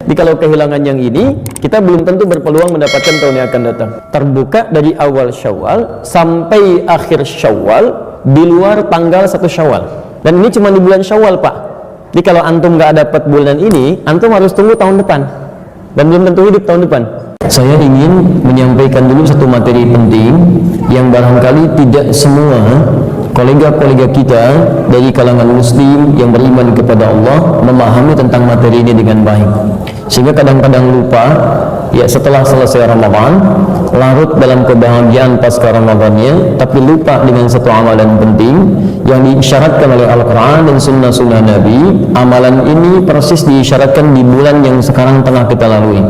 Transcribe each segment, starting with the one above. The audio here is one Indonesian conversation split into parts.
Jadi kalau kehilangan yang ini, kita belum tentu berpeluang mendapatkan tahun yang akan datang. Terbuka dari awal Syawal sampai akhir Syawal di luar tanggal 1 Syawal. Dan ini cuma di bulan Syawal, Pak. Jadi kalau antum nggak dapat bulan ini, antum harus tunggu tahun depan. Dan belum tentu hidup tahun depan. Saya ingin menyampaikan dulu satu materi penting yang barangkali tidak semua kolega-kolega kita dari kalangan muslim yang beriman kepada Allah memahami tentang materi ini dengan baik, sehingga kadang-kadang lupa ya setelah selesai Ramadan larut dalam kebahagiaan pasca Ramadannya, tapi lupa dengan satu amalan penting yang diisyaratkan oleh Al-Quran dan sunnah-sunnah Nabi. Amalan ini persis diisyaratkan di bulan yang sekarang tengah kita lalui.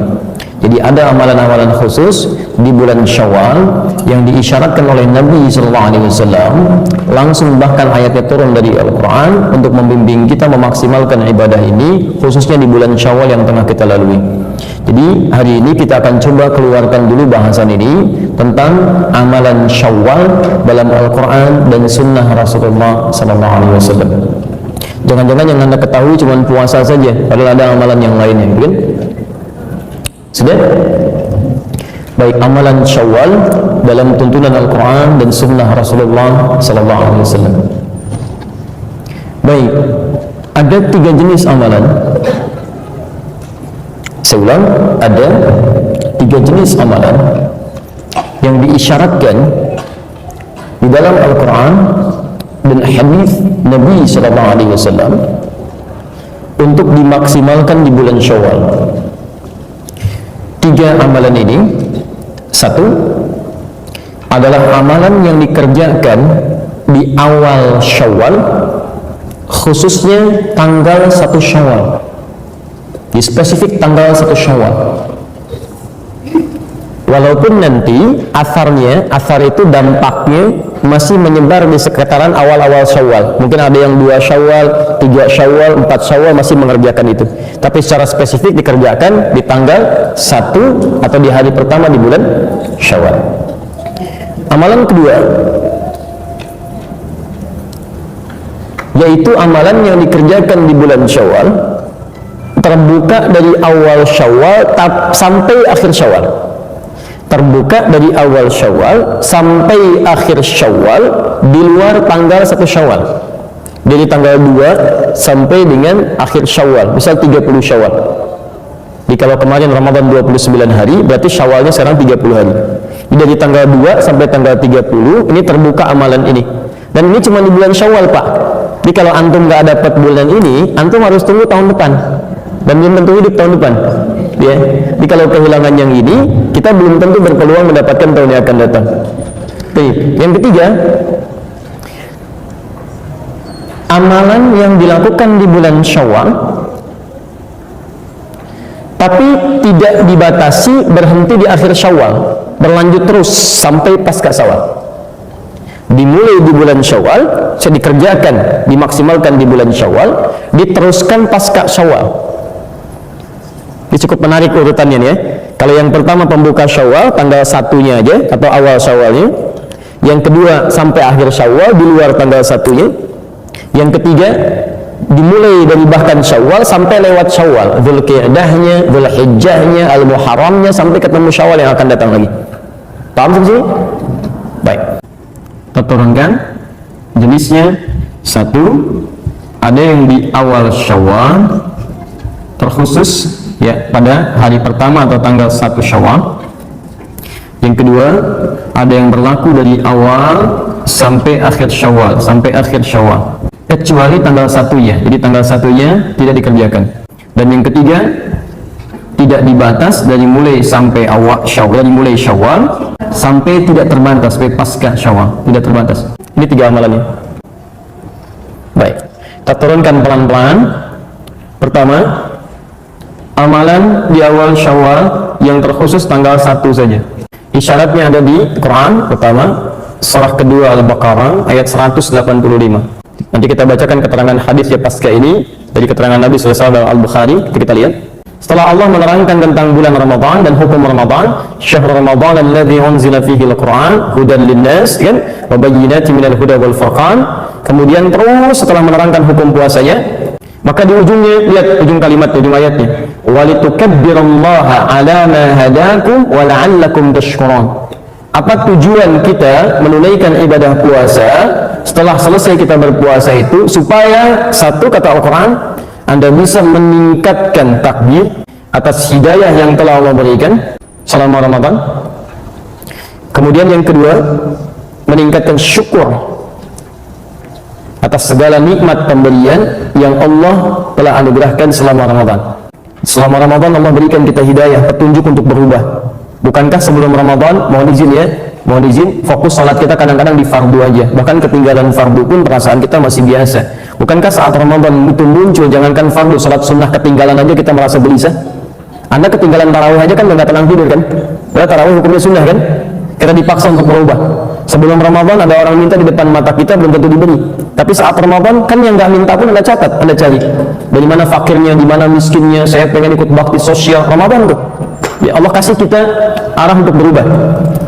Jadi ada amalan-amalan khusus di bulan Syawal yang diisyaratkan oleh Nabi SAW, langsung bahkan ayatnya turun dari Al-Quran untuk membimbing kita memaksimalkan ibadah ini, khususnya di bulan Syawal yang tengah kita lalui. Jadi hari ini kita akan coba keluarkan dulu bahasan ini tentang amalan Syawal dalam Al-Quran dan sunnah Rasulullah SAW. Jangan-jangan yang Anda ketahui cuma puasa saja, padahal ada amalan yang lainnya, kan? Sudah? Baik, amalan Syawal dalam tuntunan Al-Quran dan sunnah Rasulullah SAW. Baik, ada 3 jenis amalan. Saya ulang, ada 3 jenis amalan yang diisyaratkan di dalam Al-Quran dan hadis Nabi SAW untuk dimaksimalkan di bulan Syawal. 3 amalan ini, 1 adalah amalan yang dikerjakan di awal Syawal, khususnya tanggal 1 Syawal, di spesifik tanggal 1 Syawal. Walaupun nanti asar itu dampaknya masih menyebar di sekitaran awal-awal Syawal. Mungkin ada yang 2 Syawal, 3 Syawal, 4 Syawal masih mengerjakan itu. Tapi secara spesifik dikerjakan di tanggal 1 atau di hari pertama di bulan Syawal. Amalan kedua, yaitu amalan yang dikerjakan di bulan Syawal, terbuka dari awal Syawal sampai akhir Syawal. Terbuka dari awal Syawal sampai akhir Syawal di luar tanggal 1 Syawal. Dari tanggal 2 sampai dengan akhir Syawal, misal 30 Syawal. Jadi kalau kemarin Ramadan 29 hari, berarti Syawalnya sekarang 30 hari. Jadi dari tanggal 2 sampai tanggal 30 ini terbuka amalan ini. Dan ini cuma di bulan Syawal, Pak. Jadi kalau antum nggak dapat bulan ini, antum harus tunggu tahun depan. Dan belum tentu hidup tahun depan. Ya. Jadi kalau kehilangan yang ini, kita belum tentu berpeluang mendapatkan tahun yang akan datang. Baik. Yang ketiga, amalan yang dilakukan di bulan Syawal tapi tidak dibatasi berhenti di akhir Syawal, berlanjut terus sampai pasca Syawal. Dimulai di bulan Syawal, saya dikerjakan, dimaksimalkan di bulan Syawal, diteruskan pasca Syawal. Ini cukup menarik urutannya ya. Kalau yang pertama pembuka Syawal, tanggal 1-nya aja atau awal Syawalnya. Yang kedua sampai akhir Syawal di luar tanggal 1-nya. Yang ketiga dimulai dari bahkan Syawal sampai lewat Syawal, Dzulqi'dahnya, Dzulhijjahnya, Al-Muharramnya sampai ketemu Syawal yang akan datang lagi. Paham sampai sini? Baik. Kita turunkan jenisnya. 1, ada yang di awal Syawal terkhusus ya pada hari pertama atau tanggal 1 Syawal. Yang kedua, ada yang berlaku dari awal sampai akhir Syawal, kecuali tanggal 1-nya. Jadi tanggal 1-nya tidak dikerjakan. Dan yang ketiga, tidak dibatas dari mulai sampai awal Syawal, dari mulai Syawal sampai tidak terbatas sampai pasca Syawal, tidak terbatas. Ini 3 amalannya. Baik, kita turunkan pelan-pelan. Pertama, amalan di awal Syawal yang terkhusus tanggal 1 saja. Isyaratnya ada di Quran. Pertama, surah kedua Al-Baqarah ayat 185. Nanti kita bacakan keterangan hadis ya pasca ini dari keterangan Nabi SAW dalam Al-Bukhari. Kita lihat. Setelah Allah menerangkan tentang bulan Ramadan dan hukum Ramadan, syahrul Ramadan alladzi unzila fihi al-Qur'an hudan lin-nas, kan? Wa bayyinatin minal huda wal furqan. Kemudian terus setelah menerangkan hukum puasanya, maka di ujungnya lihat ujung kalimat, ujung ayatnya. walitukabbirullaha ala ma hadakum wa la'allakum tashkurun. Apa tujuan kita menunaikan ibadah puasa? Setelah selesai kita berpuasa itu, supaya satu, kata Al-Quran, Anda bisa meningkatkan takbir atas hidayah yang telah Allah berikan selama Ramadan. Kemudian yang kedua, meningkatkan syukur atas segala nikmat pemberian yang Allah telah anugerahkan selama Ramadan. Selama Ramadan Allah berikan kita hidayah, petunjuk untuk berubah. Bukankah sebelum Ramadan, mohon izin, fokus salat kita kadang-kadang di fardu aja, bahkan ketinggalan fardu pun perasaan kita masih biasa. Bukankah saat Ramadan itu muncul, jangankan fardu, salat sunnah ketinggalan aja kita merasa gelisah? Anda ketinggalan tarawih aja kan nggak tenang tidur kan? Padahal tarawih hukumnya sunnah kan? Kita dipaksa untuk berubah. Sebelum Ramadan ada orang minta di depan mata kita, belum tentu diberi. Tapi saat Ramadan kan yang nggak minta pun Anda catat, Anda cari. Dari mana fakirnya, di mana miskinnya, saya pengen ikut bakti sosial. Ramadan tuh. Ya Allah kasih kita arah untuk berubah.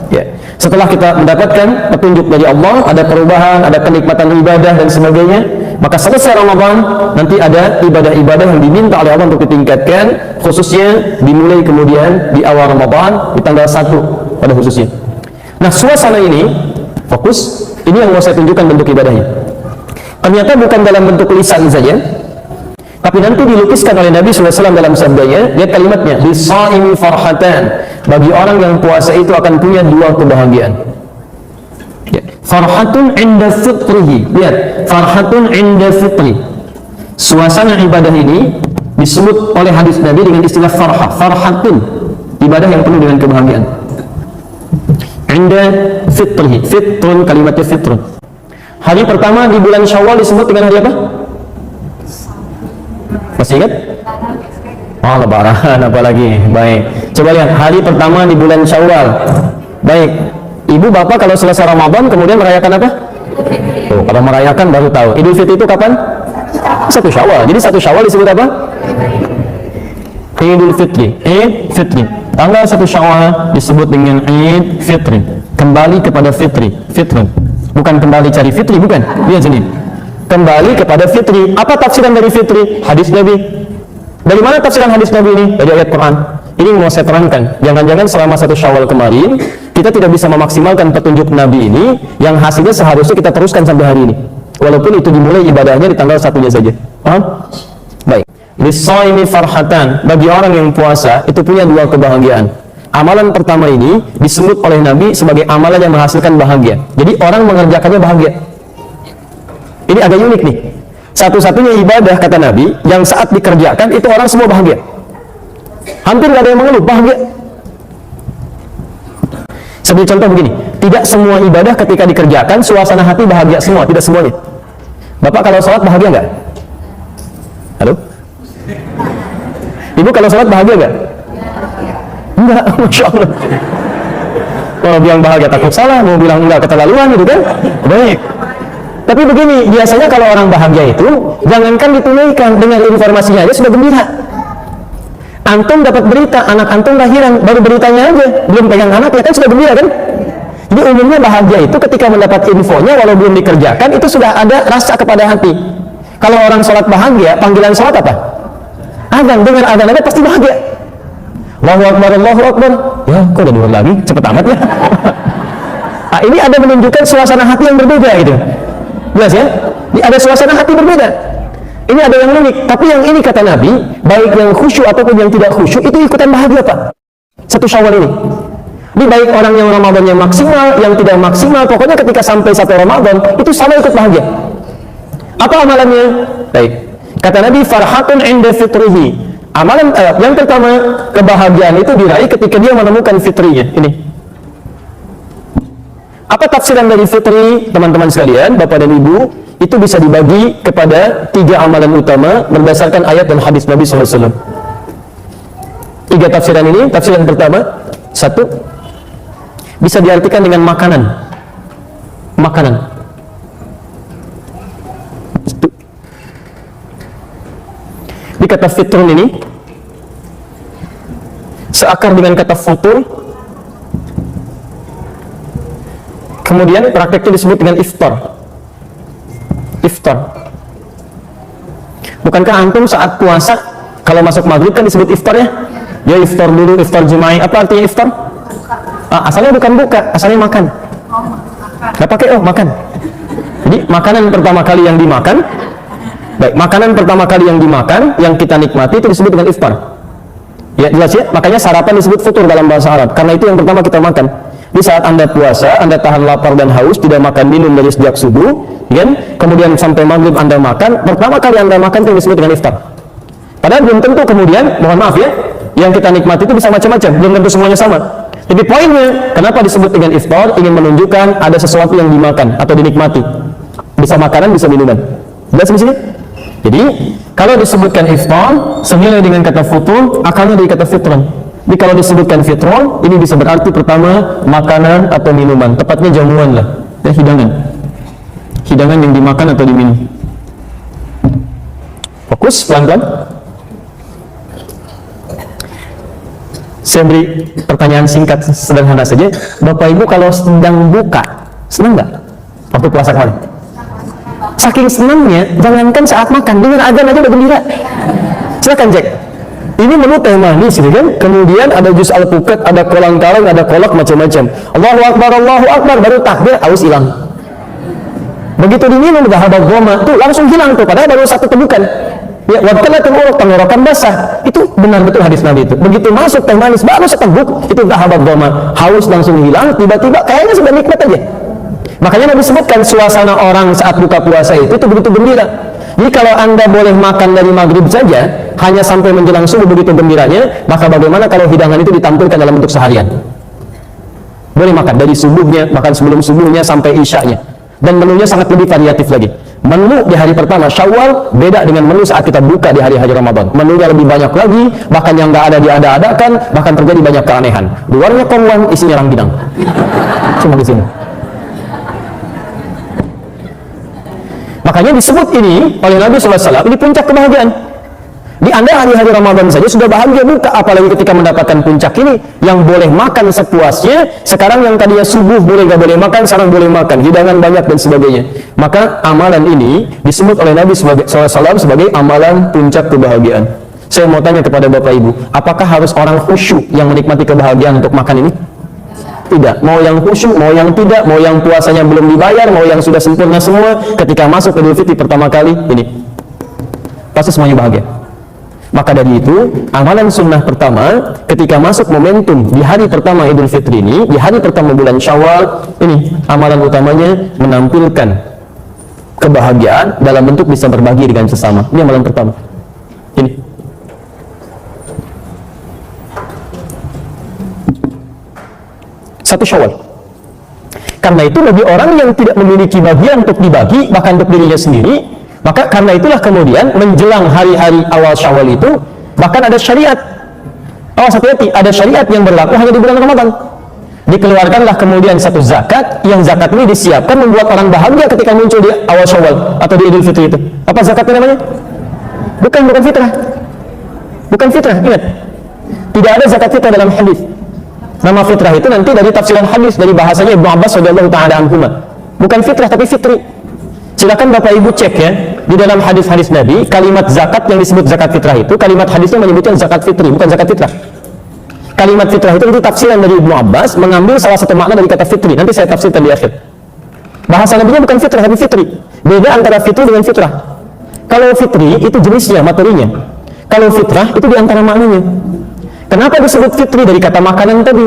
Ya. Setelah kita mendapatkan petunjuk dari Allah, ada perubahan, ada kenikmatan ibadah dan sebagainya, maka selesai Ramadan nanti ada ibadah-ibadah yang diminta oleh Allah untuk ditingkatkan, khususnya dimulai kemudian di awal Ramadan di tanggal 1 pada khususnya. Nah, suasana ini fokus, ini yang mau saya tunjukkan bentuk ibadahnya. Ternyata bukan dalam bentuk lisan saja, tapi nanti dilukiskan oleh Nabi SAW dalam sabdanya. Lihat kalimatnya, "Lis-shaimi farhatan." Bagi orang yang puasa itu akan punya dua kebahagiaan. Ya. Farhatun 'inda fitrihi. Lihat, farhatun 'inda fitri. Suasana ibadah ini disebut oleh hadis Nabi dengan istilah farhah. Farhatun, ibadah yang penuh dengan kebahagiaan. 'Inda fitrihi. Fitrun, kalimatnya fitrun. Hari pertama di bulan Syawal disebut dengan hari apa? Masih ingat? Oh, Lebaran apalagi. Baik. Coba lihat hari pertama di bulan Syawal. Baik. Ibu bapak kalau selesai Ramadan kemudian merayakan apa? Oh, kalau merayakan baru tahu. Idul Fitri itu kapan? 1 Syawal. Jadi 1 Syawal disebut apa? Idul Fitri. Fitri. Tanggal 1 Syawal disebut dengan Id Fitri. Kembali kepada fitri. Fitri. Bukan kembali cari fitri, bukan. Lihat sini. Kembali kepada fitri. Apa tafsiran dari fitri? Hadis Nabi. Dari mana tafsiran hadis Nabi ini? Dari ayat Quran. Ini mau saya terangkan. Jangan-jangan selama 1 Syawal kemarin kita tidak bisa memaksimalkan petunjuk Nabi ini, yang hasilnya seharusnya kita teruskan sampai hari ini. Walaupun itu dimulai ibadahnya di tanggal 1-nya saja. Paham? Baik. Lis-shaimi farhatan. Bagi orang yang puasa itu punya dua kebahagiaan. Amalan pertama ini disebut oleh Nabi sebagai amalan yang menghasilkan bahagia. Jadi orang mengerjakannya bahagia. Ini agak unik nih. Satu-satunya ibadah, kata Nabi, yang saat dikerjakan itu orang semua bahagia. Hampir gak ada yang mengeluh, bahagia. Sebagai contoh begini, tidak semua ibadah ketika dikerjakan suasana hati bahagia semua, tidak semuanya. Bapak kalau sholat bahagia nggak? Halo? Ibu kalau sholat bahagia nggak? Enggak, Masya Allah. Kalau bilang bahagia takut salah, mau bilang enggak keterlaluan gitu kan? Baik. Tapi begini, biasanya kalau orang bahagia itu, jangankan ditunaikan, dengan informasinya aja sudah gembira. Antum dapat berita, anak antum lahiran, baru beritanya aja, belum pegang anak, ya kan sudah gembira kan? Jadi umumnya bahagia itu ketika mendapat infonya, walau belum dikerjakan, itu sudah ada rasa kepada hati. Kalau orang sholat bahagia, panggilan sholat apa? Azan, dengar azan aja pasti bahagia. Allahu Akbar, Allahu Akbar. Ya, kok udah dua lagi, cepet amat ya. Nah, ini ada menunjukkan suasana hati yang berbeda gitu. Jelas ya? Ini ada suasana hati berbeda. Ini ada yang unik. Tapi yang ini kata Nabi, baik yang khusyuk ataupun yang tidak khusyuk itu ikutan bahagia Pak. 1 Syawal ini. Ini baik orang yang Ramadannya maksimal, yang tidak maksimal, pokoknya ketika sampai 1 Ramadan itu sama ikut bahagia. Apa amalannya? Baik. Kata Nabi, farhatun 'inda fitrihi. Amalan yang pertama, kebahagiaan itu diraih ketika dia menemukan fitrinya. Ini. Apa tafsiran dari fitri, teman-teman sekalian, Bapak dan Ibu? Itu bisa dibagi kepada 3 amalan utama berdasarkan ayat dan hadis Nabi SAW. 3 tafsiran ini. Tafsiran pertama, 1, bisa diartikan dengan makanan. Makanan. Di kata fitrun ini seakar dengan kata futur, kemudian prakteknya disebut dengan iftar. Iftar. Bukankah antum saat puasa Kalau masuk maghrib kan disebut iftar ya. Dia iftar dulu, iftar jema'i. Apa artinya iftar? Asalnya bukan buka, asalnya makan. Nggak pakai makan. Jadi makanan pertama kali yang dimakan, baik, makanan pertama kali yang dimakan, yang kita nikmati itu disebut dengan iftar. Ya jelas ya, makanya sarapan disebut futur dalam bahasa Arab. Karena itu yang pertama kita makan. Di saat Anda puasa, Anda tahan lapar dan haus, tidak makan minum dari sejak subuh, kan? Kemudian sampai maghrib Anda makan, pertama kali Anda makan itu disebut dengan iftar. Padahal belum tentu kemudian, mohon maaf ya, yang kita nikmati itu bisa macam-macam, belum tentu semuanya sama. Jadi poinnya, kenapa disebut dengan iftar? Ingin menunjukkan ada sesuatu yang dimakan atau dinikmati. Bisa makanan, bisa minuman. Jelas di sini? Jadi, kalau disebutkan iftar, senilai dengan kata futur, akalnya dari kata fitron. Jadi kalau disebutkan fitron, ini bisa berarti pertama makanan atau minuman. Tepatnya jamuan lah, ya, hidangan. Hidangan yang dimakan atau diminum. Fokus, pelan-pelan. Saya beri pertanyaan singkat sederhana saja. Bapak Ibu kalau sedang buka, senang nggak waktu puasa kemarin? Saking senangnya, jangankan saat makan, dengan azan aja udah gembira. Silakan cek. Ini menu teh manis, gitu kan? Kemudian ada jus alpukat, ada kolang-kaling, ada kolak macam-macam. Allahu Akbar, baru takbir, aus hilang. Begitu diminum, dhahabat dhoma, tuh langsung hilang tuh. Padahal baru satu tegukan. Ya, wabtalatul uruq, tenggorokan basah. Itu benar betul hadis Nabi itu. Begitu masuk teh manis, baru seteguk, itu dhahabat dhoma, haus langsung hilang. Tiba-tiba kayaknya sudah nikmat aja. Makanya Nabi sebutkan suasana orang saat buka puasa itu begitu gembira. Jadi kalau Anda boleh makan dari maghrib saja, hanya sampai menjelang subuh begitu gembiranya, maka bagaimana kalau hidangan itu ditampilkan dalam bentuk seharian? Boleh makan dari subuhnya, bahkan sebelum subuhnya sampai isya'nya. Dan menunya sangat lebih variatif lagi. Menu di hari pertama Syawal beda dengan menu saat kita buka di hari-hari Ramadan. Menunya lebih banyak lagi, bahkan yang nggak ada diada-adakan, bahkan terjadi banyak keanehan. Luarnya komwan, isinya rangginang. Cuma di sini. Makanya disebut ini oleh Nabi SAW, ini puncak kebahagiaan. Di Anda hari-hari Ramadan saja sudah bahagia buka, apalagi ketika mendapatkan puncak ini, yang boleh makan sepuasnya, sekarang yang tadinya subuh boleh gak boleh makan, sekarang boleh makan, hidangan banyak dan sebagainya. Maka amalan ini disebut oleh Nabi SAW sebagai amalan puncak kebahagiaan. Saya mau tanya kepada Bapak Ibu, apakah harus orang khusyuk yang menikmati kebahagiaan untuk makan ini? Tidak. Mau yang khusyuk, mau yang tidak, mau yang puasanya belum dibayar, mau yang sudah sempurna semua, ketika masuk Idul Fitri pertama kali, ini pasti semuanya bahagia. Maka dari itu, amalan sunnah pertama, ketika masuk momentum di hari pertama Idul Fitri ini, di hari pertama bulan Syawal, ini amalan utamanya menampilkan kebahagiaan dalam bentuk bisa berbagi dengan sesama. Ini amalan pertama. Ini. Satu Syawal. Karena itu bagi orang yang tidak memiliki bagian untuk dibagi, bahkan untuk dirinya sendiri, maka karena itulah kemudian menjelang hari-hari awal Syawal itu, bahkan ada syariat. Awas hati-hati, ada syariat yang berlaku hanya di bulan Ramadan. Dikeluarkanlah kemudian satu zakat, yang zakat ini disiapkan membuat orang bahagia ketika muncul di awal Syawal atau di Idul Fitri itu. Apa zakatnya namanya? Bukan fitrah. Bukan fitrah, ingat. Tidak ada zakat fitrah dalam hadis. Nama fitrah itu nanti dari tafsiran hadis, dari bahasanya Ibnu Abbas radhiyallahu ta'ala anhuma. Bukan fitrah tapi fitri. Silakan Bapak Ibu cek ya, di dalam hadis-hadis Nabi, kalimat zakat yang disebut zakat fitrah itu, kalimat hadisnya menyebutkan zakat fitri, bukan zakat fitrah. Kalimat fitrah itu tafsiran dari Ibnu Abbas, mengambil salah satu makna dari kata fitri. Nanti saya tafsirkan di akhir. Bahasa Nabi-nya bukan fitrah tapi fitri. Beda antara fitri dengan fitrah. Kalau fitri itu jenisnya, materinya. Kalau fitrah itu di antara maknanya. Kenapa disebut fitri? Dari kata makanan tadi.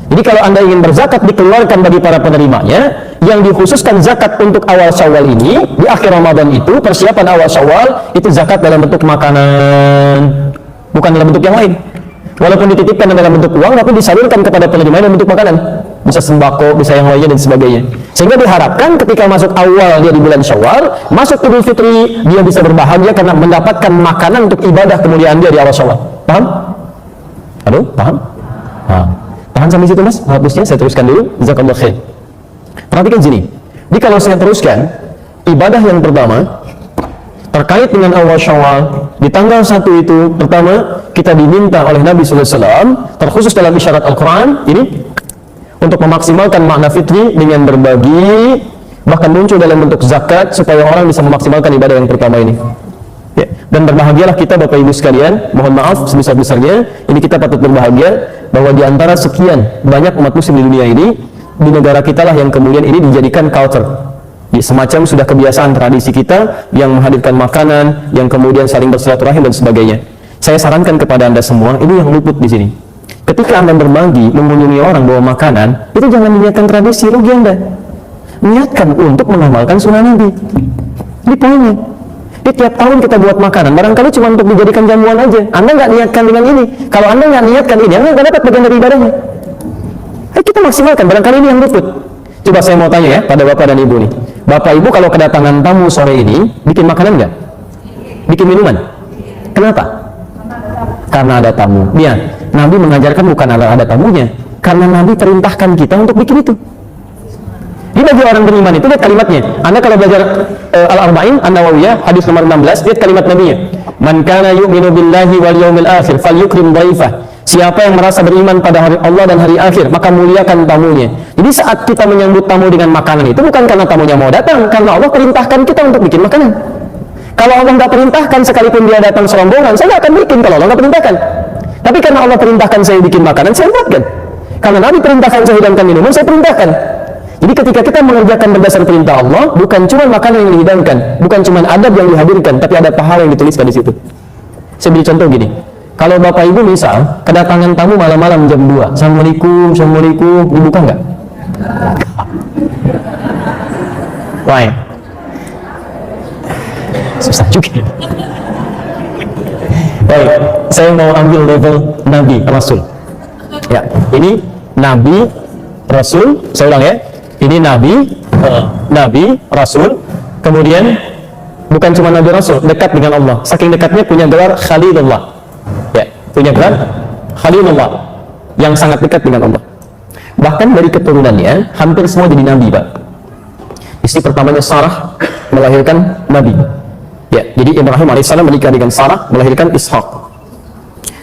Jadi kalau Anda ingin berzakat, dikeluarkan bagi para penerimanya. Yang dikhususkan zakat untuk awal Syawal ini, di akhir Ramadan itu, persiapan awal Syawal, itu zakat dalam bentuk makanan, bukan dalam bentuk yang lain. Walaupun dititipkan dalam bentuk uang, tapi disalurkan kepada penerima dalam bentuk makanan. Bisa sembako, bisa yang lainnya dan sebagainya. Sehingga diharapkan ketika masuk awal dia di bulan Syawal, masuk Idul Fitri, dia bisa berbahagia karena mendapatkan makanan untuk ibadah kemuliaan dia di awal Syawal. Paham? Halo, paham? Tahan sampai situ mas, hapusnya saya teruskan dulu. Jazakallah khair. Perhatikan sini. Jadi kalau saya teruskan, ibadah yang pertama terkait dengan awal Syawal di tanggal 1 itu, pertama kita diminta oleh Nabi SAW, terkhusus dalam isyarat Al-Quran ini, untuk memaksimalkan makna fitri dengan berbagi, bahkan muncul dalam bentuk zakat supaya orang bisa memaksimalkan ibadah yang pertama ini. Ya. Dan berbahagialah kita Bapak Ibu sekalian, mohon maaf sebesar-besarnya, ini kita patut berbahagia bahwa di antara sekian banyak umat muslim di dunia ini, di negara kita lah yang kemudian ini dijadikan culture. Ya, semacam sudah kebiasaan tradisi kita yang menghadirkan makanan, yang kemudian saling bersilaturahim dan sebagainya. Saya sarankan kepada Anda semua, ini yang luput di sini. Ketika Anda berbagi, mengunjungi orang bawa makanan, itu jangan niatkan tradisi, rugi Anda. Niatkan untuk mengamalkan sunnah Nabi. Ini poinnya. Jadi tiap tahun kita buat makanan, barangkali cuma untuk dijadikan jamuan aja. Anda nggak niatkan dengan ini. Kalau Anda nggak niatkan ini, Anda nggak dapat bagian dari ibadahnya. Kita maksimalkan, barangkali ini yang luput. Coba saya mau tanya ya, pada Bapak dan Ibu nih. Bapak Ibu kalau kedatangan tamu sore ini, bikin makanan nggak? Bikin minuman? Kenapa? Karena ada tamu. Ya, Nabi mengajarkan bukan ada tamunya, karena Nabi perintahkan kita untuk bikin itu. Ini bagi orang beriman itu, lihat kalimatnya. Anda kalau belajar Al-Arba'in An-Nawawiyah hadis nomor 16, lihat kalimat Nabinya. Man kana yu'minu billahi wal yawmil akhir falyukrim dhaifah. Siapa yang merasa beriman pada hari Allah dan hari akhir, maka muliakan tamunya. Jadi saat kita menyambut tamu dengan makanan itu bukan karena tamunya mau datang, karena Allah perintahkan kita untuk bikin makanan. Kalau Allah nggak perintahkan, sekalipun dia datang serombongan, saya nggak akan bikin kalau Allah nggak perintahkan. Tapi karena Allah perintahkan saya bikin makanan, saya buatkan. Karena Nabi perintahkan saya hidangkan minuman, saya perintahkan. Jadi ketika kita mengerjakan berdasar perintah Allah, bukan cuma makanan yang dihidangkan, bukan cuma adab yang dihadirkan, tapi ada pahala yang dituliskan di situ. Saya beri contoh gini. Kalau Bapak Ibu misal kedatangan tamu malam-malam jam 2, Assalamualaikum, Assalamualaikum, dibuka nggak? Why? Susah juga. Baik, saya mau ambil level Nabi, Rasul. Ya, ini Nabi, Rasul, saya ulang ya. Ini Nabi, Rasul, kemudian bukan cuma Nabi Rasul, dekat dengan Allah. Saking dekatnya punya gelar Khalilullah. Ya, punya gelar Khalilullah, yang sangat dekat dengan Allah. Bahkan dari keturunannya hampir semua jadi Nabi, Pak. Istri pertamanya Sarah melahirkan Nabi. Ya, jadi Ibrahim alaihissalam menikah dengan Sarah, melahirkan Ishak.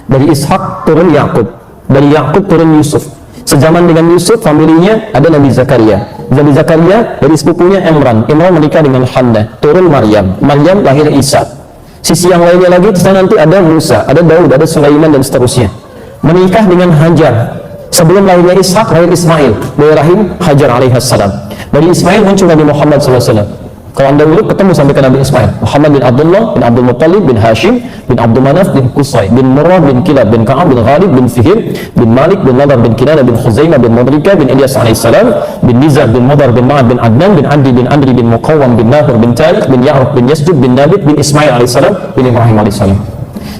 Dari Ishak turun Yakub, dari Yakub turun Yusuf. Sejaman dengan Yusuf, familinya ada Nabi Zakaria. Nabi Zakaria dari sepupunya Imran. Imran menikah dengan Hannah, turun Maryam. Maryam lahir Isa. Sisi yang lainnya lagi, nanti ada Musa, ada Daud, ada Sulaiman dan seterusnya. Menikah dengan Hajar. Sebelum lahirnya Ishak, lahir Ismail. Dari rahim Hajar alaihissalam. Dari Ismail muncul Nabi Muhammad SAW. Kalau Anda dulu ketemu sampai ke Nabi Ismail, Muhammad bin Abdullah bin Abdul Muttalib bin Hashim bin Abdul Manaf bin Qusay bin Murrah bin Kilab bin Ka'ab bin Ghalib bin Fihir bin Malik bin Nadar bin Kinana bin Khuzaimah bin Mudrika bin Ilyas alaihissalam bin Nizar bin Mudar bin Ma'ad bin Adnan bin Adi bin Andri bin Muqawwam bin Nahur bin Tariq bin Ya'ruf bin Yasjud bin Nabit bin Ismail alaihissalam bin Ibrahim alaihissalam.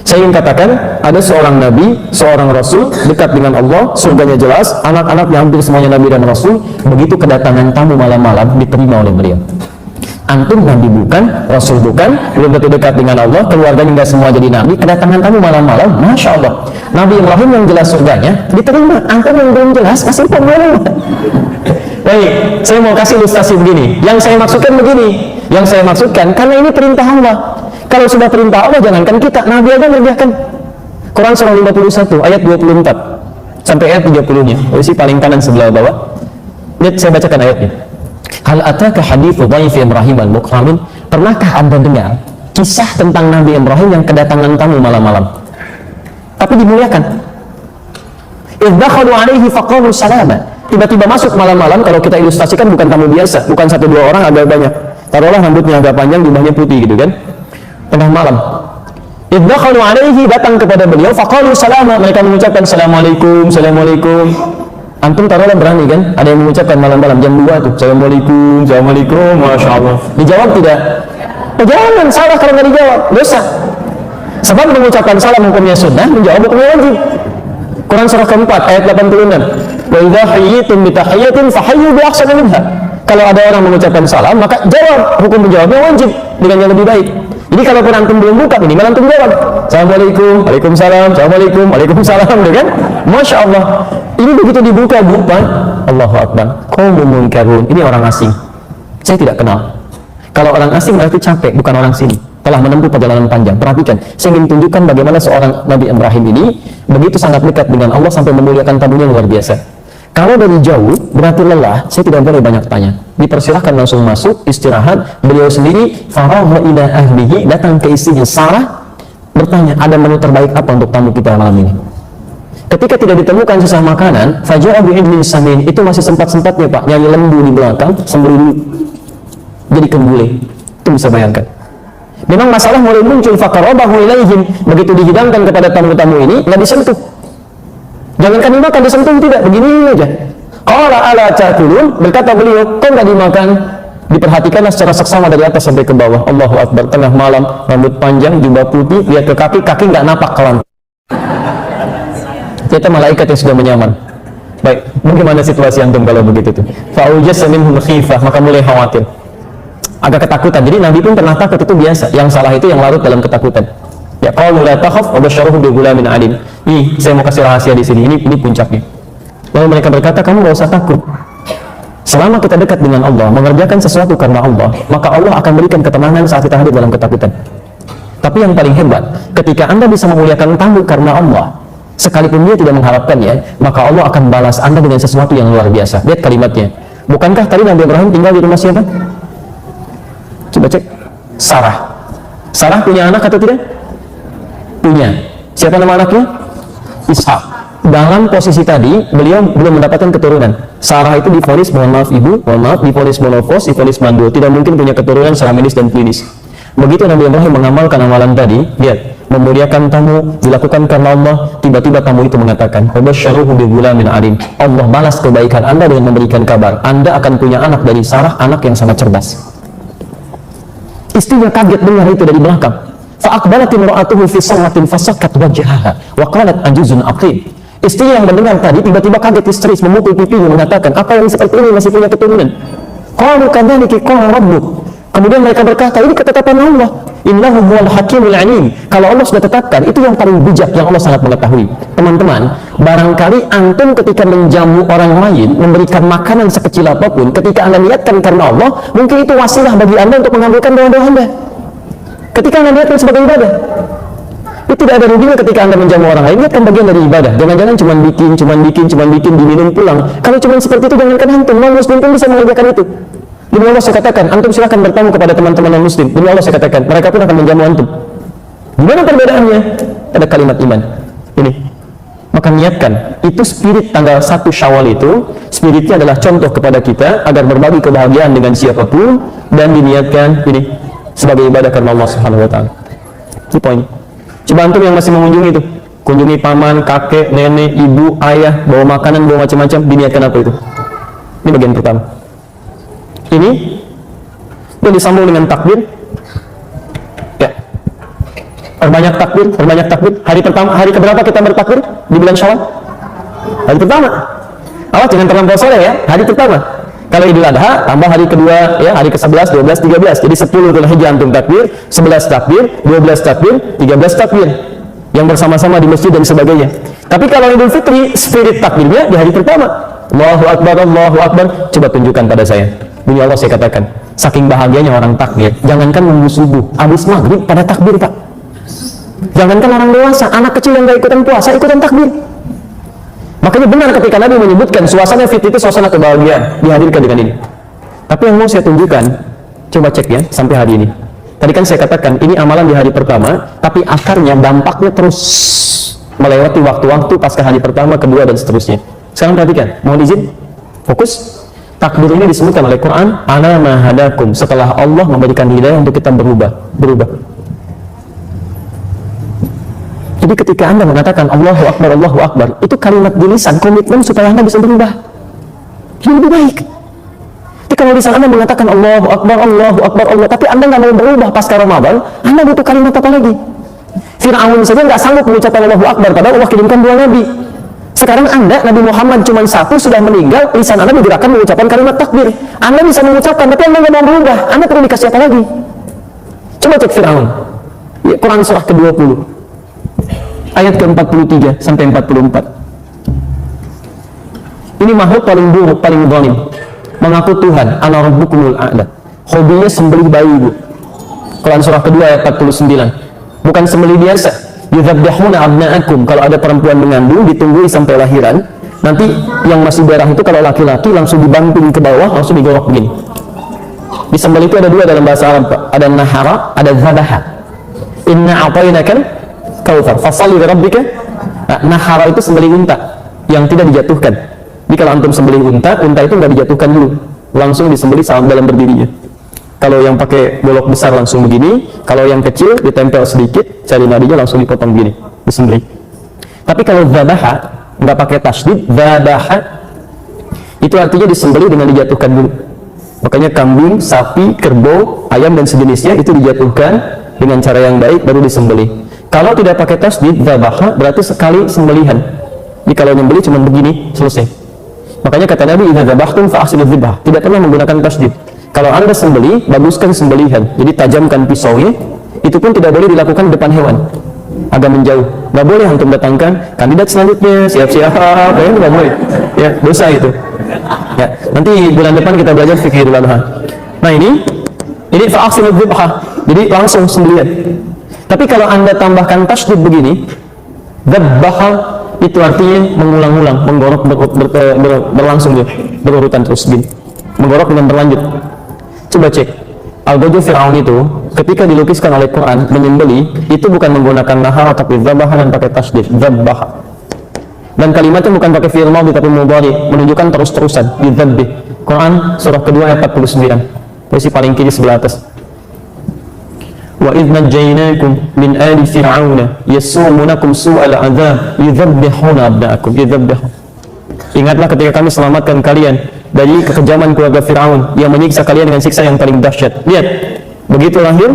Saya ingin katakan, ada seorang Nabi, seorang Rasul, dekat dengan Allah, surganya jelas, anak-anaknya hampir semuanya Nabi dan Rasul. Begitu kedatangan tamu malam-malam, diterima oleh beliau. Antum Nabi bukan, Rasul bukan, belum tentu dekat dengan Allah, keluarganya nggak semua jadi Nabi, kedatangan tamu malam-malam, Masya Allah. Nabi Ibrahim yang jelas surganya, diterima. Antum yang belum jelas, kasih pembelaan. Baik, saya mau kasih ilustrasi begini. Yang saya maksudkan begini, yang saya maksudkan, karena ini perintah Allah. Kalau sudah perintah Allah, jangankan kita, Nabi aja mengerjakan. Quran surah 51, ayat 24, sampai ayat 30-nya, posisi paling kanan sebelah bawah. Lihat, saya bacakan ayatnya. Hal ataka hadithu dhaifi Ibrahim al-mukramin. Pernahkah Anda dengar kisah tentang Nabi Ibrahim yang kedatangan tamu malam-malam tapi dimuliakan? Idh dakhalu alaihi faqalu salama. Tiba-tiba masuk malam-malam, kalau kita ilustrasikan bukan tamu biasa, bukan 1-2 orang, agak banyak. Taruhlah rambutnya agak panjang, jubahnya putih gitu kan. Tengah malam. Idh dakhalu alaihi, datang kepada beliau, faqalu salama, mereka mengucapkan assalamualaikum, assalamualaikum. Antum taruhlah berani kan, ada yang mengucapkan malam-malam jam 2 tuh, Assalamualaikum, Assalamualaikum, Masya Allah. Dijawab tidak? Oh, jangan, salah kalau nggak dijawab, dosa. Sebab mengucapkan salam hukumnya sunnah, menjawab hukumnya wajib. Quran surah keempat, ayat 86. Wa idza hayyitum bi tahiyyatin fahayyu bi ahsani minha. Kalau ada orang mengucapkan salam, maka jawab, hukum menjawabnya wajib dengan yang lebih baik. Jadi kalaupun antum belum buka, minimal antum jawab. Assalamualaikum, waalaikumsalam, assalamualaikum, waalaikumsalam, kan? Masya Allah. Ini begitu dibuka, bukan? Allahu Akbar. Qaumun munkarun. Ini orang asing. Saya tidak kenal. Kalau orang asing berarti capek, bukan orang sini. Telah menempuh perjalanan panjang. Perhatikan, saya ingin tunjukkan bagaimana seorang Nabi Ibrahim ini begitu sangat dekat dengan Allah sampai memuliakan tamunya luar biasa. Kalau dari jauh berarti lelah, saya tidak boleh banyak tanya. Dipersilahkan langsung masuk, istirahat. Beliau sendiri faragha ila ahlihi, datang ke istrinya Sarah, bertanya, ada menu terbaik apa untuk tamu kita malam ini? Ketika tidak ditemukan sisa makanan, faja'a bi'idlin samin, itu masih sempat-sempatnya Pak, nyari lembu di belakang, sembelih dulu. Jadi kembuli. Itu bisa bayangkan. Memang masalah mulai muncul, faqarabahu ilaihim, begitu dihidangkan kepada tamu-tamu ini, nggak disentuh. Jangankan dimakan, disentuh tidak, begini aja. Qala ala ta'kulun, berkata beliau, kok nggak dimakan? Diperhatikanlah secara seksama dari atas sampai ke bawah. Allahu Akbar, tengah malam, rambut panjang, jubah putih, lihat ke kaki, kaki nggak napak ke lantai. Ternyata malaikat yang sudah menyamar. Baik, bagaimana situasi antum kalau begitu tuh? Fa'ujasa minhum khifah, maka mulai khawatir, agak ketakutan. Jadi Nabi pun pernah takut, itu biasa. Yang salah itu yang larut dalam ketakutan. Ya, qalu la takhaf wa basyaruhu bi ghulamin alim. Nih, saya mau kasih rahasia di sini. Ini puncaknya. Lalu mereka berkata, kamu nggak usah takut. Selama kita dekat dengan Allah, mengerjakan sesuatu karena Allah, maka Allah akan berikan ketenangan saat kita hadir dalam ketakutan. Tapi yang paling hebat, ketika Anda bisa memuliakan tamu karena Allah, sekalipun dia tidak mengharapkannya, maka Allah akan balas Anda dengan sesuatu yang luar biasa. Lihat kalimatnya. Bukankah tadi Nabi Ibrahim tinggal di rumah siapa? Coba cek. Sarah. Sarah punya anak atau tidak? Punya. Siapa nama anaknya? Ishak. Dalam posisi tadi, beliau belum mendapatkan keturunan. Sarah itu divonis, mohon maaf ibu, mohon maaf, divonis monofos, divonis mandul, tidak mungkin punya keturunan secara medis dan klinis. Begitu Nabi Ibrahim mengamalkan amalan tadi, lihat, memuliakan tamu, dilakukan karena Allah, tiba-tiba tamu itu mengatakan, "Wabasyaruhu bi ghulamin alim." Allah balas kebaikan Anda dengan memberikan kabar, Anda akan punya anak dari Sarah, anak yang sangat cerdas. Istrinya kaget dengar itu dari belakang. Fa'aqbalat imra'atuhu fi sawwatin fasakkat wajhaha wa qalat ajuzun aqim. Istri yang mendengar tadi tiba-tiba kaget histeris, memukul pipinya, mengatakan, apa yang seperti ini masih punya keturunan? Qalu kadzalika qala rabbuk. Kemudian mereka berkata, ini ketetapan Allah. Innahu huwal hakimul alim. Kalau Allah sudah tetapkan, itu yang paling bijak, yang Allah sangat mengetahui. Teman-teman, barangkali antum ketika menjamu orang lain, memberikan makanan sekecil apapun, ketika Anda niatkan karena Allah, mungkin itu wasilah bagi Anda untuk mengabulkan doa-doa Anda. Ketika Anda niatkan sebagai ibadah, itu tidak ada ruginya ketika Anda menjamu orang lain, niatkan bagian dari ibadah. Jangan-jangan cuma bikin, diminum pulang. Kalau cuma seperti itu, jangankan antum, non-muslim pun bisa mengerjakan itu. Demi Allah saya katakan, antum silahkan bertamu kepada teman-teman non-muslim. Demi Allah saya katakan, mereka pun akan menjamu antum. Gimana perbedaannya? Ada kalimat iman. Ini. Maka niatkan, itu spirit tanggal 1 Syawal itu, spiritnya adalah contoh kepada kita agar berbagi kebahagiaan dengan siapapun dan diniatkan ini sebagai ibadah karena Allah Subhanahu wa taala. Itu poin. Coba antum yang masih mengunjungi itu, kunjungi paman, kakek, nenek, ibu, ayah, bawa makanan, bawa macam-macam, diniatkan apa itu? Ini bagian pertama. Ini dan disambung dengan takbir. Ya. Perbanyak takbir. Hari pertama, hari keberapa kita bertakbir di bulan Syawal? Hari pertama. Awas jangan terlampau sore ya, hari pertama. Kalau Idul Adha, tambah hari kedua, ya, hari ke-11, 12, 13. Jadi 10 Dzulhijjah antum takbir, 11 takbir, 12 takbir, 13 takbir. Yang bersama-sama di masjid dan sebagainya. Tapi kalau Idul Fitri, spirit takbirnya di hari pertama. Allahu Akbar, Allahu Akbar. Coba tunjukkan pada saya. Demi Allah saya katakan, saking bahagianya orang takbir, jangankan nunggu subuh, habis maghrib pada takbir Pak. Jangankan orang dewasa, anak kecil yang gak ikutan puasa, ikutan takbir. Makanya benar ketika Nabi menyebutkan suasana fit itu suasana kebahagiaan, dihadirkan dengan ini. Tapi yang mau saya tunjukkan, coba cek ya, sampai hari ini. Tadi kan saya katakan, ini amalan di hari pertama, tapi akarnya, dampaknya terus melewati waktu-waktu pasca hari pertama, kedua, dan seterusnya. Sekarang perhatikan, mohon izin, fokus. Takbir ini disebutkan oleh Quran, ana mahadakum, setelah Allah memberikan hidayah untuk kita berubah. Jadi ketika Anda mengatakan Allahu Akbar, itu kalimat di lisan, komitmen supaya Anda bisa berubah. Ini lebih baik. Jadi kalau lisan Anda mengatakan Allahu Akbar, Allah, tapi Anda nggak mau berubah pasca Ramadan, Anda butuh kalimat apa lagi? Fir'aun saja nggak sanggup mengucapkan Allahu Akbar, padahal Allah kirimkan 2 nabi. Sekarang Anda, Nabi Muhammad cuma 1 sudah meninggal, lisan Anda digerakkan mengucapkan kalimat takbir. Anda bisa mengucapkan, tapi Anda nggak mau berubah. Anda perlu dikasih apa lagi? Coba cek Fir'aun. Ya, Quran surah ke-20. Ayat ke-43 sampai 44. Ini makhluk paling buruk, paling zalim. Mengaku Tuhan, ana rabbukumul a'la. Hobinya sembelih bayi, Bu. Quran surah kedua ayat 49. Bukan sembelih biasa. Yudzabbihuna abna'akum, kalau ada perempuan mengandung ditunggu sampai lahiran, Nanti yang masih darah itu kalau laki-laki langsung dibanting ke bawah, langsung digorok begini. Disembelih itu ada dua dalam bahasa Arab, Pak. Ada nahara, ada zabaha. Inna a'tainakal kautsar fasholli li rabbika. Nah, nahara itu sembelih unta yang tidak dijatuhkan. Jadi kalau antum sembelih unta itu nggak dijatuhkan dulu, langsung disembelih saat dalam berdirinya. Kalau yang pakai golok besar langsung begini, kalau yang kecil ditempel sedikit, cari nadinya langsung dipotong begini, disembelih. Tapi kalau zabaha nggak pakai tasdid, zabaha itu artinya disembelih dengan dijatuhkan dulu. Makanya kambing, sapi, kerbau, ayam dan sejenisnya itu dijatuhkan dengan cara yang baik baru disembelih. Kalau tidak pakai tasdid, zabaha berarti sekali sembelihan. Jadi kalau nyembelih cuma begini, selesai. Makanya kata Nabi, idza dzabhtum fa ahsinuz dzibhah. Tidak pernah menggunakan tasdid. Kalau Anda sembelih, baguskan sembelihan. Jadi tajamkan pisaunya, itu pun tidak boleh dilakukan di depan hewan. Agak menjauh. Nggak boleh antum datangkan kandidat selanjutnya, siap-siap, ya nggak boleh. Ya, dosa itu. Ya, nanti bulan depan kita belajar fikih Idul Adha. Nah ini fa ahsinuz dzibhah. Jadi langsung sembelihan. Tapi kalau Anda tambahkan tasdid begini, dzabbaha itu artinya mengulang-ulang, menggorok berlangsung ya, berurutan terus gini. Menggorok dengan berlanjut. Coba cek. Al-Ghajjal Fir'aun itu ketika dilukiskan oleh Quran menyembelih itu bukan menggunakan nahara tapi dzabbaha dan pakai tasdid, dzabbaha. Dan kalimatnya bukan pakai fi'il madhi tapi mudhari, menunjukkan terus-terusan, bidzabbi. Quran surah kedua ayat 49. Posisi paling kiri sebelah atas. Wa idh najjaynakum min ali fir'auna yasumunakum su'al 'adzab yudzabbihuna abna'akum yudzabbihu. Ingatlah ketika kami selamatkan kalian dari kekejaman keluarga Fir'aun yang menyiksa kalian dengan siksa yang paling dahsyat. Lihat, begitu lahir,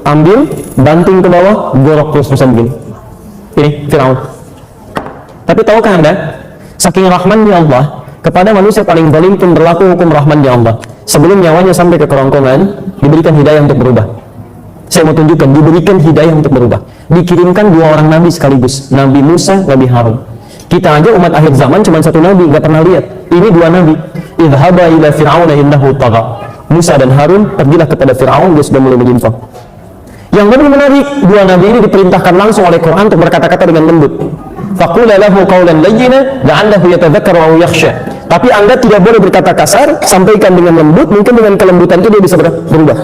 ambil, banting ke bawah, gorok terus-terusan begini. Ini Fir'aun. Tapi tahukah Anda, saking rahmannya Allah kepada manusia paling zalim pun berlaku hukum rahmannya Allah. Sebelum nyawanya sampai ke kerongkongan, diberikan hidayah untuk berubah. Saya mau tunjukkan, diberikan hidayah untuk berubah. Dikirimkan dua orang nabi sekaligus, Nabi Musa, Nabi Harun. Kita aja umat akhir zaman cuma satu nabi, nggak pernah lihat. Ini dua nabi. Idhaba ila fir'auna innahu tagha. Musa dan Harun pergilah kepada Fir'aun, dia sudah mulai menyimpang. Yang lebih menarik, dua nabi ini diperintahkan langsung oleh Quran untuk berkata-kata dengan lembut. Faqula lahu qawlan layyina la'allahu yatadhakkaru aw yakhsha. Tapi Anda tidak boleh berkata kasar, sampaikan dengan lembut, mungkin dengan kelembutan itu dia bisa berubah.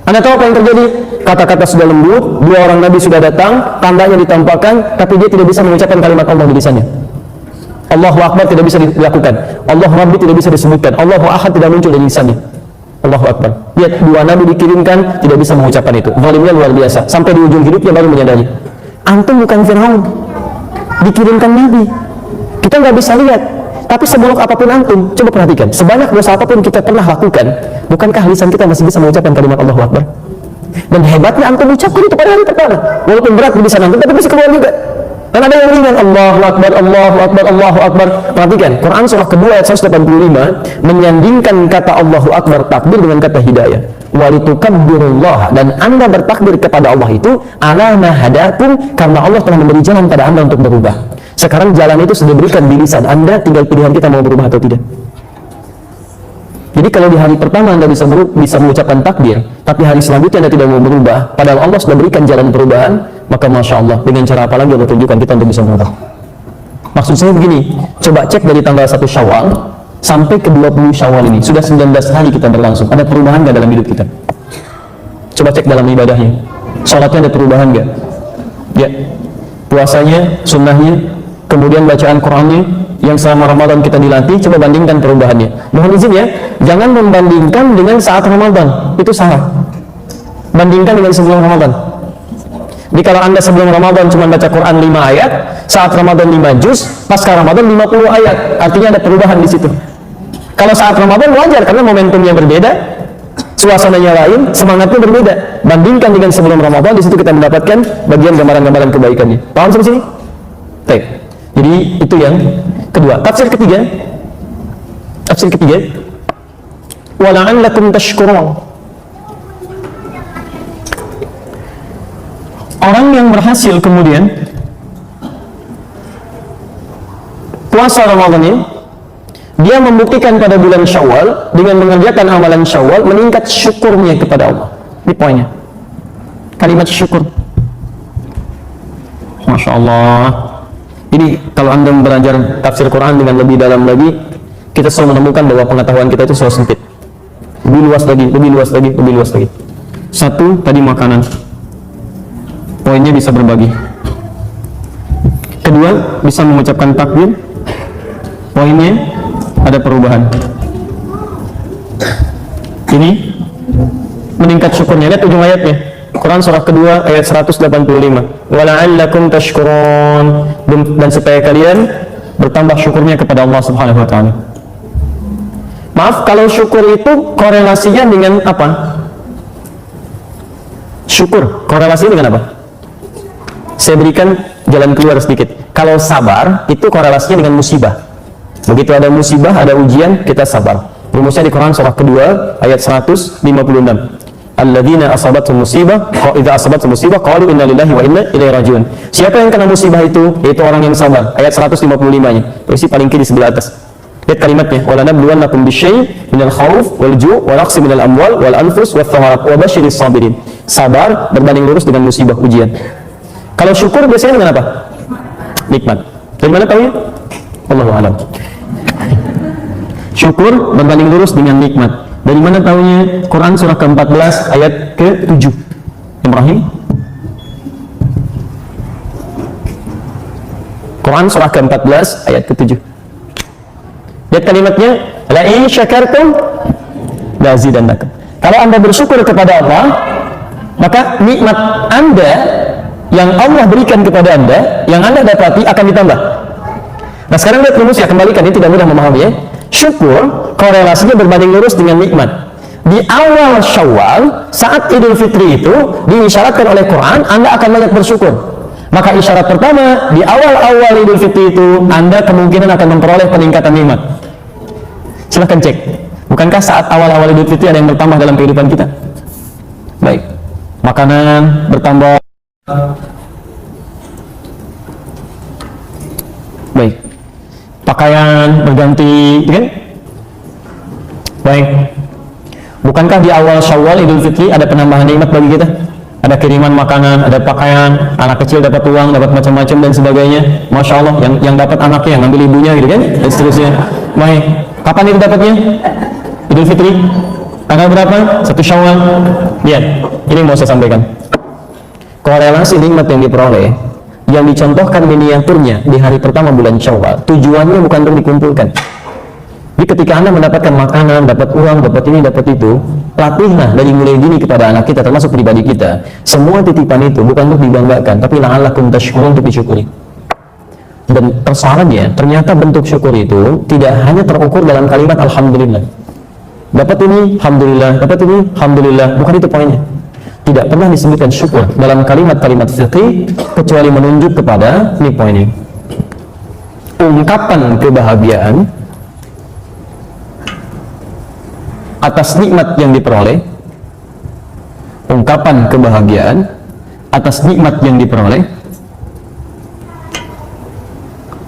Anda tahu apa yang terjadi? Kata-kata sudah lembut, dua orang nabi sudah datang, tandanya ditampakkan, tapi dia tidak bisa mengucapkan kalimat Allah di lisannya. Allahu Akbar tidak bisa dilakukan, Allahu Rabbi tidak bisa disebutkan, Allahu Ahad tidak muncul di lisannya. Allahu Akbar. Lihat, dua nabi dikirimkan tidak bisa mengucapkan itu. Zalimnya luar biasa. Sampai di ujung hidupnya baru menyadari. Antum bukan Fir'aun, dikirimkan nabi. Kita nggak bisa lihat. Tapi seburuk apapun antum, coba perhatikan. Sebanyak dosa apapun kita pernah lakukan, bukankah lisan kita masih bisa mengucapkan kalimat Allahu Akbar? Dan hebatnya antum ucapkan itu pada hari pertama. Walaupun berat di lisan antum, tapi bisa keluar juga. Dan ada yang ringan, Allahu Akbar, Allahu Akbar, Allahu Akbar. Perhatikan, Quran surah kedua ayat 185 menyandingkan kata Allahu Akbar takbir dengan kata hidayah. Walitukabbirullah, dan Anda bertakbir kepada Allah itu ala ma hadakum, karena Allah telah memberi jalan pada Anda untuk berubah. Sekarang jalan itu sudah diberikan di lisan Anda, tinggal pilihan kita mau berubah atau tidak. Jadi kalau di hari pertama Anda bisa mengucapkan takbir, tapi hari selanjutnya Anda tidak mau berubah, padahal Allah sudah berikan jalan perubahan, maka Masya Allah, dengan cara apa lagi Allah tunjukkan kita untuk bisa berubah. Maksud saya begini, coba cek dari tanggal 1 Syawal sampai ke 20 Syawal ini, sudah 19 hari kita berlangsung, ada perubahan nggak dalam hidup kita? Coba cek dalam ibadahnya, sholatnya ada perubahan nggak? Ya, puasanya, sunnahnya, kemudian bacaan Qurannya yang selama Ramadan kita dilatih, coba bandingkan perubahannya. Mohon izin ya, jangan membandingkan dengan saat Ramadan, itu salah. Bandingkan dengan sebelum Ramadan. Jadi kalau Anda sebelum Ramadan cuma baca Quran 5 ayat, saat Ramadan 5 juz, pasca Ramadan 50 ayat, artinya ada perubahan di situ. Kalau saat Ramadan wajar karena momentumnya berbeda, suasananya lain, semangatnya berbeda. Bandingkan dengan sebelum Ramadan, di situ kita mendapatkan bagian gambaran-gambaran kebaikannya. Paham sampai sini? Baik. Jadi itu yang kedua. Tafsir ketiga. Wa la'allakum tashkurun. Orang yang berhasil kemudian puasa Ramadannya, dia membuktikan pada bulan Syawal dengan mengerjakan amalan Syawal, meningkat syukurnya kepada Allah. Ini poinnya. Kalimat syukur. Masya Allah. Jadi kalau Anda belajar tafsir Quran dengan lebih dalam lagi, kita selalu menemukan bahwa pengetahuan kita itu selalu sempit. Lebih luas lagi, lebih luas lagi, lebih luas lagi. Satu, tadi makanan. Poinnya bisa berbagi. Kedua, bisa mengucapkan takbir. Poinnya ada perubahan. Ini meningkat syukurnya. Lihat ujung ayatnya. Quran surah kedua ayat 185. Wala'allakum tashkurun. Dan supaya kalian bertambah syukurnya kepada Allah Subhanahu wa taala. Maaf, kalau syukur itu korelasinya dengan apa? Syukur korelasinya dengan apa? Saya berikan jalan keluar sedikit. Kalau sabar itu korelasinya dengan musibah. Begitu ada musibah, ada ujian, kita sabar. Rumusnya di Quran surah kedua ayat 156. Alladzina asabatuhum musibah, idza asabatuhum musibah qalu inna lillahi wa inna ilaihi raji'un. Siapa yang kena musibah itu? Yaitu orang yang sabar. Ayat 155-nya. Posisi paling kiri sebelah atas. Lihat kalimatnya. Wa lanabluwannakum bisyai' minal khauf wal ju' wa naqsi minal amwal wal anfus wath thamarat wa basyiris sabirin. Sabar berbanding lurus dengan musibah ujian. Kalau syukur biasanya dengan apa? Nikmat. Dari mana tahu? Allahu a'lam. Syukur berbanding lurus dengan nikmat. Dari mana tahunya? Quran surah ke-14 ayat ke-7. Ibrahim. Quran surah ke-14 ayat ke-7. Lihat kalimatnya, la in syakartum la azidannakum. Kalau Anda bersyukur kepada Allah, maka nikmat Anda yang Allah berikan kepada Anda, yang Anda dapati akan ditambah. Nah, sekarang lihat rumusnya, kembalikan, ini tidak mudah memahami ya. Syukur korelasinya berbanding lurus dengan nikmat. Di awal Syawal, saat Idul Fitri itu diisyaratkan oleh Quran, Anda akan banyak bersyukur. Maka isyarat pertama, di awal-awal Idul Fitri itu Anda kemungkinan akan memperoleh peningkatan nikmat. Silahkan cek, bukankah saat awal-awal Idul Fitri ada yang bertambah dalam kehidupan kita? Baik, makanan bertambah. Baik, pakaian berganti, kan? Baik. Bukankah di awal Syawal Idul Fitri ada penambahan nikmat bagi kita? Ada kiriman makanan, ada pakaian, anak kecil dapat uang, dapat macam-macam dan sebagainya. Masya Allah, yang dapat anaknya, yang ngambil ibunya, gitu kan? Dan seterusnya. Baik. Kapan itu dapatnya? Idul Fitri. Tanggal berapa? 1 Syawal. Lihat, ini mau saya sampaikan. Korelasi nikmat yang diperoleh, yang dicontohkan miniaturnya di hari pertama bulan Syawal, tujuannya bukan untuk dikumpulkan. Jadi ketika Anda mendapatkan makanan, dapat uang, dapat ini, dapat itu, latihlah dari mulai dini kepada anak kita, termasuk pribadi kita. Semua titipan itu bukan untuk dibanggakan, tapi la'allakum tashkurun, untuk disyukuri. Dan persoalannya, ternyata bentuk syukur itu tidak hanya terukur dalam kalimat Alhamdulillah. Dapat ini, Alhamdulillah, dapat ini, Alhamdulillah. Bukan itu poinnya. Tidak pernah disebutkan syukur dalam kalimat-kalimat fiqih kecuali menunjuk kepada ini poinnya. Ungkapan kebahagiaan atas nikmat yang diperoleh, ungkapan kebahagiaan atas nikmat yang diperoleh.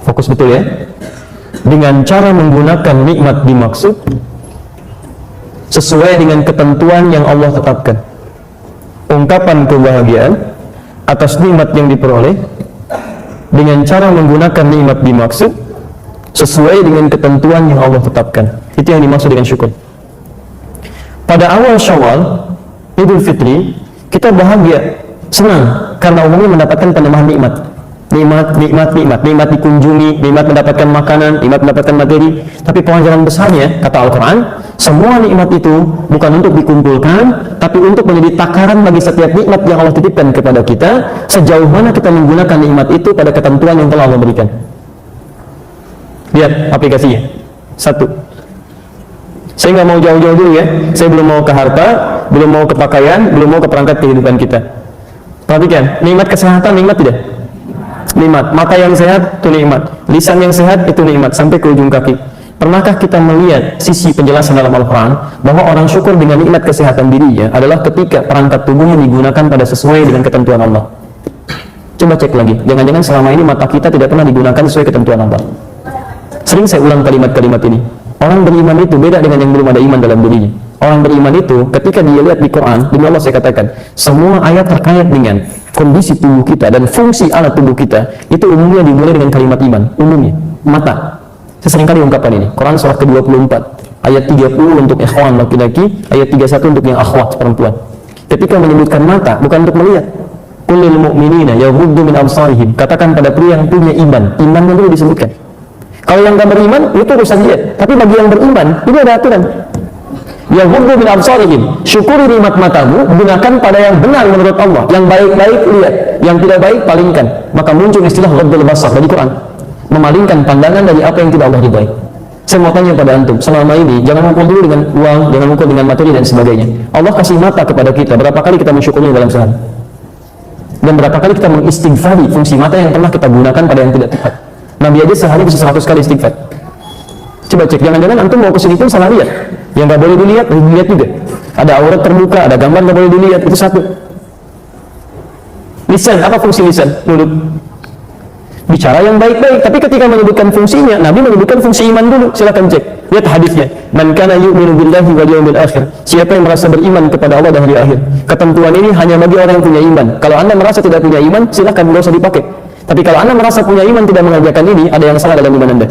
Fokus betul ya. Dengan cara menggunakan nikmat dimaksud sesuai dengan ketentuan yang Allah tetapkan. Ungkapan kebahagiaan atas nikmat yang diperoleh dengan cara menggunakan nikmat dimaksud sesuai dengan ketentuan yang Allah tetapkan. Itu yang dimaksud dengan syukur. Pada awal Syawal, Idul Fitri, kita bahagia, senang karena umumnya mendapatkan penambahan nikmat. Nikmat dikunjungi, nikmat mendapatkan makanan, nikmat mendapatkan materi. Tapi pelajaran besarnya, kata Al-Quran, semua nikmat itu bukan untuk dikumpulkan, tapi untuk menjadi takaran bagi setiap nikmat yang Allah titipkan kepada kita, sejauh mana kita menggunakan nikmat itu pada ketentuan yang telah Allah berikan. Lihat aplikasinya. 1. Saya nggak mau jauh-jauh dulu ya. Saya belum mau ke harta, belum mau ke pakaian, belum mau ke perangkat kehidupan kita. Perhatikan, nikmat kesehatan, nikmat tidak? Nikmat. Mata yang sehat itu nikmat. Lisan yang sehat itu nikmat sampai ke ujung kaki. Pernahkah kita melihat sisi penjelasan dalam Al-Quran bahwa orang syukur dengan nikmat kesehatan dirinya adalah ketika perangkat tubuhnya digunakan pada sesuai dengan ketentuan Allah? Coba cek lagi. Jangan-jangan selama ini mata kita tidak pernah digunakan sesuai ketentuan Allah. Sering saya ulang kalimat-kalimat ini. Orang beriman itu beda dengan yang belum ada iman dalam dirinya. Orang beriman itu ketika dia lihat di Quran, demi Allah saya katakan, semua ayat terkait dengan kondisi tubuh kita dan fungsi alat tubuh kita itu umumnya dimulai dengan kalimat iman. Umumnya mata. Saya seringkali ungkapkan ini. Quran surah ke-24 ayat 30 untuk ikhwan laki-laki, ayat 31 untuk yang akhwat perempuan. Ketika menyebutkan mata bukan untuk melihat. Qul lil mu'minina yaghuddu min absarihim. Katakan pada pria yang punya iman. Imannya dulu disebutkan. Kalau yang enggak beriman itu urusan dia. Tapi bagi yang beriman ini ada aturan. Yaghuddu min absarihim. Syukuri nikmat matamu, gunakan pada yang benar menurut Allah. Yang baik-baik lihat, yang tidak baik palingkan. Maka muncul istilah ghaddul basar dari Quran. Memalingkan pandangan dari apa yang tidak Allah ridhai. Saya mau tanya pada antum, selama ini jangan ukur dulu dengan uang, jangan ukur dengan materi dan sebagainya. Allah kasih mata kepada kita, berapa kali kita mensyukuri dalam sehari? Dan berapa kali kita mengistighfari fungsi mata yang pernah kita gunakan pada yang tidak tepat? Nabi aja sehari bisa 100 kali istighfar. Coba cek, jangan-jangan antum mau kesini pun salah lihat. Yang nggak boleh dilihat, dilihat juga. Ada aurat terbuka, ada gambar nggak boleh dilihat, itu satu. Lisan, apa fungsi lisan? Mulut. Bicara yang baik-baik, tapi ketika menyebutkan fungsinya, Nabi menyebutkan fungsi iman dulu. Silakan cek, lihat hadisnya. Man kana yu'minu billahi wal yawmil akhir. Siapa yang merasa beriman kepada Allah dan hari akhir. Ketentuan ini hanya bagi orang yang punya iman. Kalau Anda merasa tidak punya iman, silakan, tidak usah dipakai. Tapi kalau Anda merasa punya iman tidak mengajarkan ini, ada yang salah dalam iman Anda.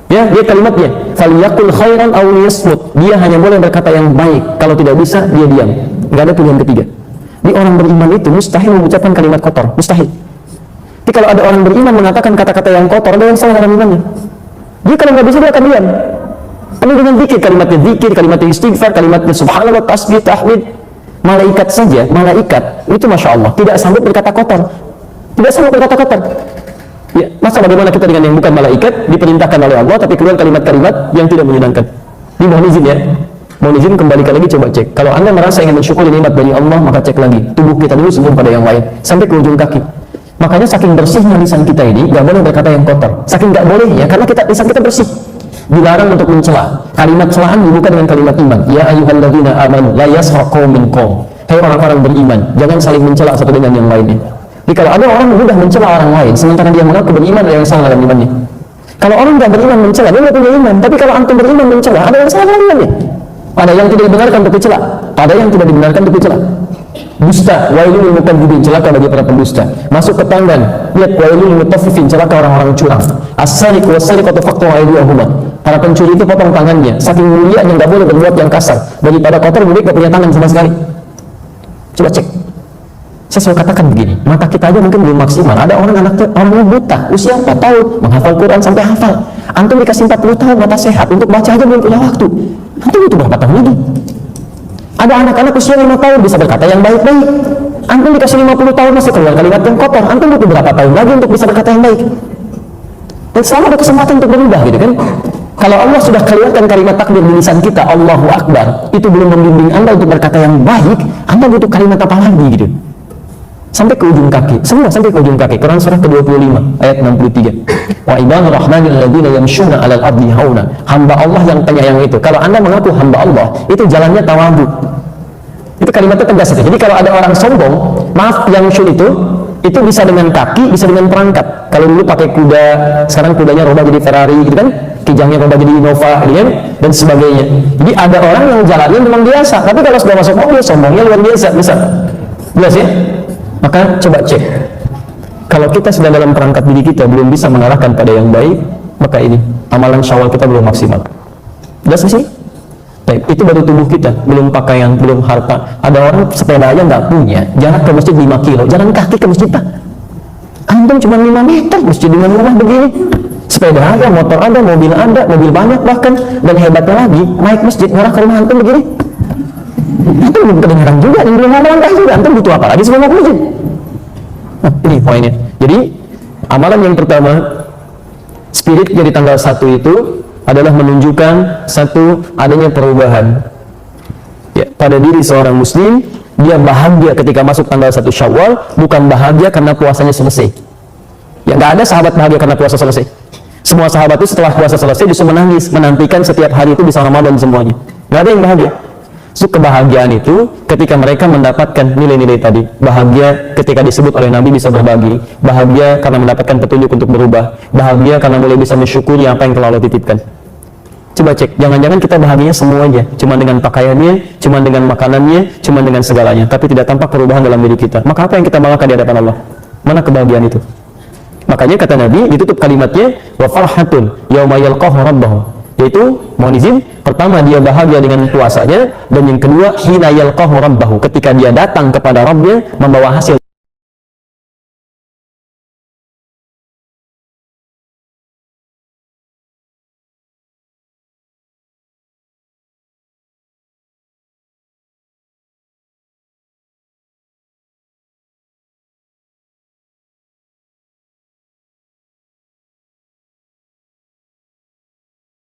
Ya, dia kalimatnya, falyakul khairan aw liyasmut. Dia hanya boleh berkata yang baik. Kalau tidak bisa, dia diam. Enggak ada pilihan ketiga. Di orang beriman itu mustahil mengucapkan kalimat kotor, mustahil. Jadi kalau ada orang beriman mengatakan kata-kata yang kotor, ada yang salah dalam imannya. Dia kalau nggak bisa dia akan diam. Penuh dengan zikir, kalimatnya istighfar, kalimatnya subhanallah, tasbih, tahmid. Malaikat saja, malaikat itu masya Allah tidak sanggup berkata kotor, tidak sanggup berkata kotor. Ya, masa bagaimana kita dengan yang bukan malaikat diperintahkan oleh Allah tapi keluar kalimat-kalimat yang tidak menyenangkan. Ini mohon izin ya. Mohon izin kembalikan lagi, coba cek. Kalau Anda merasa ingin mensyukuri nikmat dari Allah, maka cek lagi tubuh kita dulu sebelum pada yang lain sampai ke ujung kaki. Makanya saking bersihnya lisan kita ini, gak boleh berkata yang kotor. Saking gak boleh ya, karena lisan kita bersih. Dilarang untuk mencela. Kalimat celaan dibuka dengan kalimat iman. Ya ayyuhalladzina amanu la yaskhar qaumin qaum. Hai orang-orang beriman, jangan saling mencela satu dengan yang lainnya. Jadi kalau ada orang mudah mencela orang lain, sementara dia mengaku beriman, ada yang salah dalam imannya. Kalau orang gak beriman mencela, dia gak punya iman. Tapi kalau antum beriman mencela, ada yang salah dalam imannya. Ada yang tidak dibenarkan untuk dicela, ada yang tidak dibenarkan untuk dicela. Dusta, wailul lil mukadzibin, celaka bagi para pendusta. Masuk ke tangan, lihat wailul lil mutaffifin, celaka orang-orang curang. As-sariqu was-sariqatu faqtu aydiyahuma. Para pencuri itu potong tangannya, saking mulianya enggak boleh berbuat yang kasar. Daripada kotor, murid enggak punya tangan sama sekali. Coba cek. Saya selalu katakan begini, mata kita aja mungkin belum maksimal. Ada orang buta, usia 4 tahun, menghafal Quran sampai hafal. Antum dikasih 40 tahun mata sehat, untuk baca aja belum punya waktu. Antum butuh berapa tahun lagi? Ada anak-anak usia 5 tahun bisa berkata yang baik-baik. Antum dikasih 50 tahun masih keluar kalimat yang kotor. Antum butuh berapa tahun lagi untuk bisa berkata yang baik? Dan selalu ada kesempatan untuk berubah gitu kan. Kalau Allah sudah kelihatan kalimat takbir di lisan kita, Allahu Akbar, itu belum membimbing Anda untuk berkata yang baik, Anda butuh kalimat apa lagi gitu. Sampai ke ujung kaki, semua sampai ke ujung kaki. Quran surah ke-25 ayat 63. Wa ibadur rahmanil ladzina yamshuna 'alal ardi hauna. Hamba Allah yang penyayang itu. Kalau Anda mengaku hamba Allah, itu jalannya tawadhu. Itu kalimatnya tegas itu. Jadi kalau ada orang sombong, maaf, yang syul itu bisa dengan kaki, bisa dengan perangkat. Kalau dulu pakai kuda, sekarang kudanya rubah jadi Ferrari gitu kan, kijangnya rubah jadi Innova gitu kan, dan sebagainya. Jadi ada orang yang jalannya memang biasa, tapi kalau sudah masuk mobil sombongnya luar biasa, bisa. Jelas ya? Maka coba cek. Kalau kita sedang dalam perangkat diri kita belum bisa mengarahkan pada yang baik, maka ini amalan Syawal kita belum maksimal. Jelas sih? Baik, itu baru tubuh kita, belum pakaian, belum harta. Ada orang sepeda aja nggak punya, jarak ke masjid 5 kilo, jalan kaki ke masjid Pak. Antum cuma 5 meter masjid dengan rumah begini. Sepeda ada, motor ada, mobil banyak bahkan, dan hebatnya lagi, naik masjid ngarah ke rumah antum begini. Antum belum kedengaran juga, dan belum mau melangkah juga. Antum butuh apa lagi sebelum mau masjid? Nah, ini poinnya. Jadi amalan yang pertama, spirit dari tanggal 1 itu adalah menunjukkan satu adanya perubahan ya, pada diri seorang muslim. Dia bahagia ketika masuk tanggal 1 Syawal, bukan bahagia karena puasanya selesai. Ya, nggak ada sahabat bahagia karena puasa selesai. Semua sahabat itu setelah puasa selesai justru menangis, menantikan setiap hari itu bisa Ramadan semuanya. Nggak ada yang bahagia. So, kebahagiaan itu ketika mereka mendapatkan nilai-nilai tadi. Bahagia ketika disebut oleh Nabi bisa berbagi, bahagia karena mendapatkan petunjuk untuk berubah, bahagia karena mulai bisa mensyukuri apa yang telah Allah titipkan. Coba coba cek, jangan-jangan kita bahagianya semuanya, cuma dengan pakaiannya, cuma dengan makanannya, cuma dengan segalanya, tapi tidak tampak perubahan dalam diri kita. Maka apa yang kita banggakan di hadapan Allah? Mana kebahagiaan itu? Makanya kata Nabi, ditutup kalimatnya wa farhatun yauma yalqahu rabbahu, yaitu mohon izin, pertama dia bahagia dengan puasanya, dan yang kedua hina yalqahu rabbahu, ketika dia datang kepada Rabbnya membawa hasil